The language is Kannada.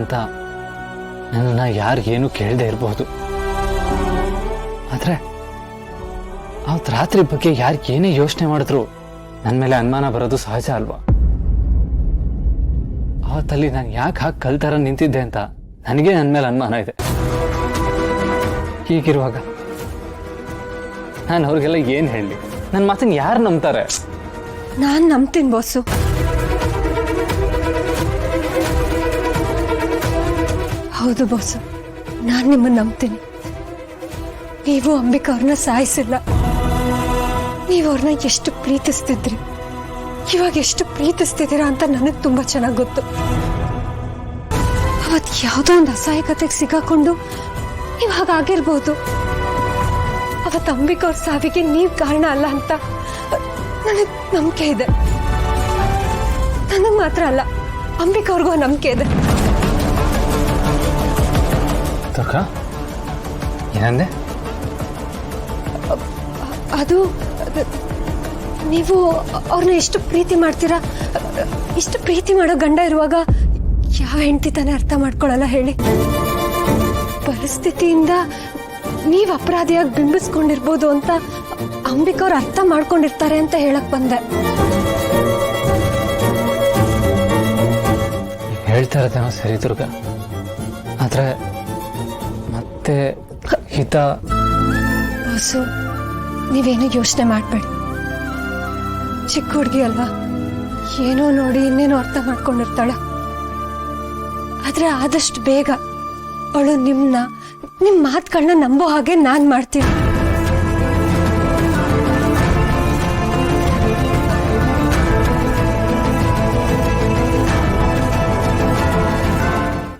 ಅಂತ ನನ್ನನ್ನು ಯಾರಿಗೇನು ಕೇಳದೆ ಇರಬಹುದು. ಆದರೆ ಅವತ್ತು ರಾತ್ರಿ ಬಗ್ಗೆ ಯಾರಿಗೇನೇ ಯೋಚನೆ ಮಾಡಿದ್ರು ನನ್ನ ಮೇಲೆ ಅನುಮಾನ ಬರೋದು ಸಹಜ ಅಲ್ವಾ? ಅವತ್ತಲ್ಲಿ ನಾನು ಯಾಕೆ ಹಾಗೆ ಕಲ್ತರ ನಿಂತಿದ್ದೆ ಅಂತ ನನಗೆ ನನ್ನ ಮೇಲೆ ಅನುಮಾನ ಇದೆ. ಹೀಗಿರುವಾಗ ನಾನು ಅವ್ರಿಗೆಲ್ಲ ಏನು ಹೇಳಲಿ? ನನ್ನ ಮಾತನ್ನು ಯಾರು ನಂಬ್ತಾರೆ? ನಾನು ನಂಬ್ತೀನಿ ಬಾಸು. ಹೌದು ಬಾಸು, ನಾನು ನಿಮ್ಮನ್ನು ನಂಬ್ತೀನಿ. ನೀವು ಅಂಬಿಕಾ ಅವ್ರನ್ನ ಸಾಯಿಸಿಲ್ಲ. ನೀವು ಅವ್ರನ್ನ ಎಷ್ಟು ಪ್ರೀತಿಸ್ತಿದ್ರಿ, ಇವಾಗ ಎಷ್ಟು ಪ್ರೀತಿಸ್ತಿದ್ದೀರಾ ಅಂತ ನನಗೆ ತುಂಬಾ ಚೆನ್ನಾಗಿ ಗೊತ್ತು. ಅವತ್ತು ಯಾವುದೋ ಒಂದು ಅಸಹಾಯಕತೆಗೆ ಸಿಗಾಕೊಂಡು ನೀವು ಹಾಗಾಗಿರ್ಬೋದು. ಅವತ್ತು ಅಂಬಿಕಾ ಅವ್ರ ಸಾವಿಗೆ ನೀವು ಕಾರಣ ಅಲ್ಲ ಅಂತ ನನಗೆ ನಂಬಿಕೆ ಇದೆ. ನನಗೆ ಮಾತ್ರ ಅಲ್ಲ, ಅಂಬಿಕಾ ಅವ್ರಿಗೂ ನಂಬಿಕೆ ಇದೆ. ಏನಂದೆ? ಅದು ನೀವು ಅವ್ರನ್ನ ಎಷ್ಟು ಪ್ರೀತಿ ಮಾಡ್ತೀರಾ? ಇಷ್ಟು ಪ್ರೀತಿ ಮಾಡೋ ಗಂಡ ಇರುವಾಗ ಯಾವ ಹೆಂಡತಿ ತಾನೇ ಅರ್ಥ ಮಾಡ್ಕೊಳ್ಳಲ್ಲ ಹೇಳಿ? ಪರಿಸ್ಥಿತಿಯಿಂದ ನೀವು ಅಪರಾಧಿಯಾಗಿ ಬಿಂಬಿಸ್ಕೊಂಡಿರ್ಬೋದು ಅಂತ ಅಂಬಿಕಾ ಅವ್ರು ಅರ್ಥ ಮಾಡ್ಕೊಂಡಿರ್ತಾರೆ ಅಂತ ಹೇಳಕ್ ಬಂದೆ. ಹೇಳ್ತಾ ಇರೋದೇನೋ ಸರಿ ದುರ್ಗ, ಆದ್ರೆ ಮತ್ತೆ ಹಿತ. ಹೊಸು, ನೀವೇನು ಯೋಚನೆ ಮಾಡಬೇಡಿ. ಚಿಕ್ಕ ಹುಡುಗಿ ಅಲ್ವಾ, ಏನೋ ನೋಡಿ ಇನ್ನೇನೋ ಅರ್ಥ ಮಾಡ್ಕೊಂಡಿರ್ತಾಳ. ಆದ್ರೆ ಆದಷ್ಟು ಬೇಗ ಅವಳು ನಿಮ್ಮ ಮಾತುಗಳನ್ನ ನಂಬೋ ಹಾಗೆ ನಾನು ಮಾಡ್ತೀನಿ.